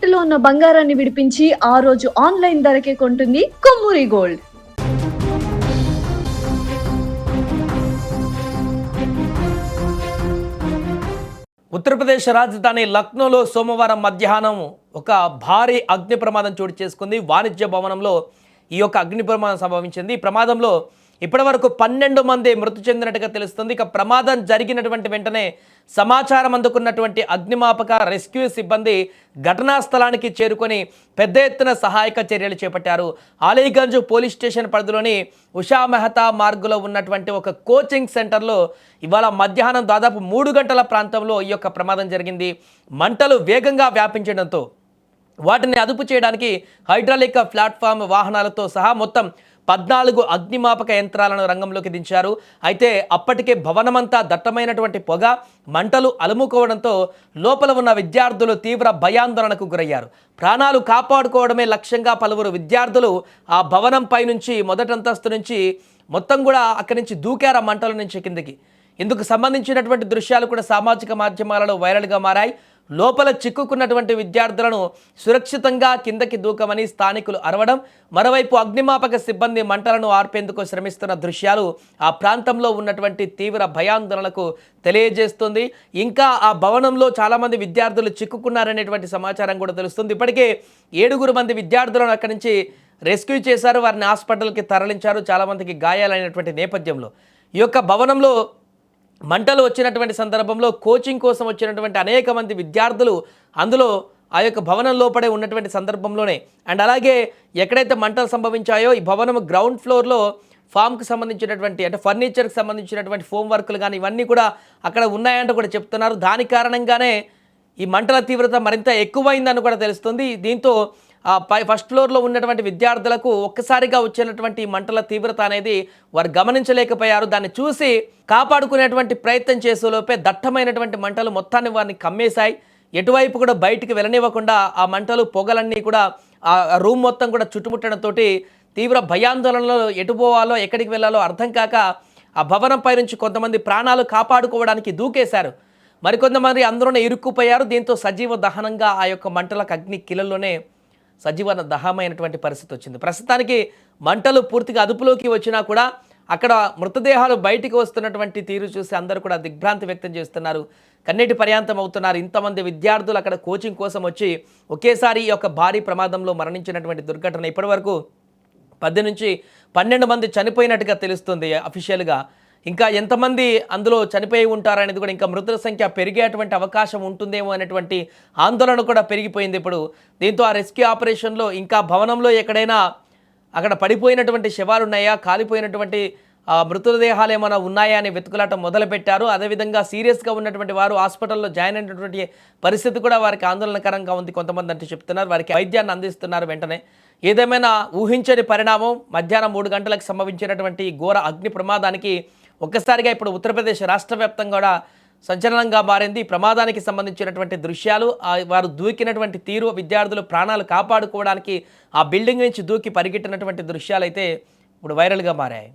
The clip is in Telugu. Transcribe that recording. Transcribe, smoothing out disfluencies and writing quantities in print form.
తాకట్టులో ఉన్న బంగారాన్ని విడిపించి ఆ రోజు ఆన్లైన్ ధరకే కొంటుంది కొమ్మూరి గోల్డ్. ఉత్తరప్రదేశ్ రాజధాని లక్నోలో సోమవారం మధ్యాహ్నం ఒక భారీ అగ్ని ప్రమాదం చోటు చేసుకుంది. వాణిజ్య భవనంలో ఈ యొక్క అగ్ని ప్రమాదం సంభవించింది. ఈ ప్రమాదంలో ఇప్పటివరకు 12 మంది మృతి చెందినట్టుగా తెలుస్తుంది. ఇక ప్రమాదం జరిగినటువంటి వెంటనే సమాచారం అందుకున్నటువంటి అగ్నిమాపక రెస్క్యూ సిబ్బంది ఘటనా స్థలానికి చేరుకొని పెద్ద ఎత్తున సహాయక చర్యలు చేపట్టారు. అలీగంజ్ పోలీస్ స్టేషన్ పరిధిలోని ఉషా మెహతా మార్గులో ఉన్నటువంటి ఒక కోచింగ్ సెంటర్లో ఇవాళ మధ్యాహ్నం దాదాపు 3 గంటల ప్రాంతంలో ఈ యొక్క ప్రమాదం జరిగింది. మంటలు వేగంగా వ్యాపించడంతో వాటిని అదుపు చేయడానికి హైడ్రాలిక్ ప్లాట్ఫామ్ వాహనాలతో సహా మొత్తం 14 అగ్నిమాపక యంత్రాలను రంగంలోకి దించారు. అయితే అప్పటికే భవనమంతా దట్టమైనటువంటి పొగ మంటలు అలుముకోవడంతో లోపల ఉన్న విద్యార్థులు తీవ్ర భయాందోళనకు గురయ్యారు. ప్రాణాలు కాపాడుకోవడమే లక్ష్యంగా పలువురు విద్యార్థులు ఆ భవనంపై నుంచి మొదటి అంతస్తు నుంచి మొత్తం కూడా అక్కడి నుంచి దూకారు మంటల నుంచి కిందకి. ఇందుకు సంబంధించినటువంటి దృశ్యాలు కూడా సామాజిక మాధ్యమాలలో వైరల్గా మారాయి. లోపల చిక్కుకున్నటువంటి విద్యార్థులను సురక్షితంగా కిందకి దూకమని స్థానికులు అరవడం, మరోవైపు అగ్నిమాపక సిబ్బంది మంటలను ఆర్పేందుకు శ్రమిస్తున్న దృశ్యాలు ఆ ప్రాంతంలో ఉన్నటువంటి తీవ్ర భయాందోళనకు తెలియజేస్తుంది. ఇంకా ఆ భవనంలో చాలామంది విద్యార్థులు చిక్కుకున్నారనేటువంటి సమాచారం కూడా తెలుస్తుంది. ఇప్పటికే 7 మంది విద్యార్థులను అక్కడి నుంచి రెస్క్యూ చేశారు, వారిని హాస్పిటల్కి తరలించారు. చాలామందికి గాయాలైనటువంటి నేపథ్యంలో ఈ యొక్క భవనంలో మంటలు వచ్చినటువంటి సందర్భంలో కోచింగ్ కోసం వచ్చినటువంటి అనేక మంది విద్యార్థులు అందులో ఆ యొక్క భవనం లోపడే ఉన్నటువంటి సందర్భంలోనే అండ్ అలాగే ఎక్కడైతే మంటలు సంభవించాయో ఈ భవనం గ్రౌండ్ ఫ్లోర్లో ఫామ్కి సంబంధించినటువంటి అంటే ఫర్నిచర్కి సంబంధించినటువంటి ఫోమ్ వర్కులు కానీ ఇవన్నీ కూడా అక్కడ ఉన్నాయంటూ కూడా చెప్తున్నారు. దాని కారణంగానే ఈ మంటల తీవ్రత మరింత ఎక్కువైందని కూడా తెలుస్తుంది. దీంతో ఫస్ట్ ఫ్లోర్లో ఉన్నటువంటి విద్యార్థులకు ఒక్కసారిగా వచ్చినటువంటి మంటల తీవ్రత అనేది వారు గమనించలేకపోయారు. దాన్ని చూసి కాపాడుకునేటువంటి ప్రయత్నం చేసేలోపే దట్టమైనటువంటి మంటలు మొత్తాన్ని వారిని కమ్మేశాయి. ఎటువైపు కూడా బయటికి వెళ్ళనివ్వకుండా ఆ మంటలు పొగలన్నీ కూడా ఆ రూమ్ మొత్తం కూడా చుట్టుముట్టడంతో తీవ్ర భయాందోళనలో ఎటు పోవాలో ఎక్కడికి వెళ్ళాలో అర్థం కాక ఆ భవనంపై నుంచి కొంతమంది ప్రాణాలు కాపాడుకోవడానికి దూకేశారు. మరికొంతమంది అందులోనే ఇరుక్కుపోయారు. దీంతో సజీవ దహనంగా ఆ యొక్క మంటలకు అగ్ని కిలల్లోనే సజీవ దహనమైనటువంటి పరిస్థితి వచ్చింది. ప్రస్తుతానికి మంటలు పూర్తిగా అదుపులోకి వచ్చినా కూడా అక్కడ మృతదేహాలు బయటికి వస్తున్నటువంటి తీరు చూసి అందరూ కూడా దిగ్భ్రాంతి వ్యక్తం చేస్తున్నారు, కన్నీటి పర్యాంతం అవుతున్నారు. ఇంతమంది విద్యార్థులు అక్కడ కోచింగ్ కోసం వచ్చి ఒకేసారి ఈ యొక్క భారీ ప్రమాదంలో మరణించినటువంటి దుర్ఘటన ఇప్పటివరకు 10 నుంచి 12 మంది చనిపోయినట్టుగా తెలుస్తుంది అఫీషియల్గా. ఇంకా ఎంతమంది అందులో చనిపోయి ఉంటారనేది కూడా ఇంకా మృతుల సంఖ్య పెరిగేటువంటి అవకాశం ఉంటుందేమో అనేటువంటి ఆందోళన కూడా పెరిగిపోయింది ఇప్పుడు. దీంతో ఆ రెస్క్యూ ఆపరేషన్లో ఇంకా భవనంలో ఎక్కడైనా అక్కడ పడిపోయినటువంటి శవాలు ఉన్నాయా, కాలిపోయినటువంటి మృతదేహాలు ఏమైనా ఉన్నాయా అని వెతుకులాటం మొదలుపెట్టారు. అదేవిధంగా సీరియస్గా ఉన్నటువంటి వారు హాస్పిటల్లో జాయిన్ అయినటువంటి పరిస్థితి కూడా వారికి ఆందోళనకరంగా ఉంది. కొంతమంది అంటే చెప్తున్నారు వారికి వైద్యాన్ని అందిస్తున్నారు వెంటనే. ఏదేమైనా ఊహించని పరిణామం మధ్యాహ్నం 3 గంటలకు సంభవించినటువంటి ఘోర అగ్ని ప్రమాదానికి ఒక్కసారిగా ఇప్పుడు ఉత్తరప్రదేశ్ రాష్ట్ర వ్యాప్తంగా కూడా సంచలనంగా మారింది. ప్రమాదానికి సంబంధించినటువంటి దృశ్యాలు, వారు దూకినటువంటి తీరు, విద్యార్థులు ప్రాణాలు కాపాడుకోవడానికి ఆ బిల్డింగ్ నుంచి దూకి పరిగెట్టినటువంటి దృశ్యాలు అయితే ఇప్పుడు వైరల్గా మారాయి.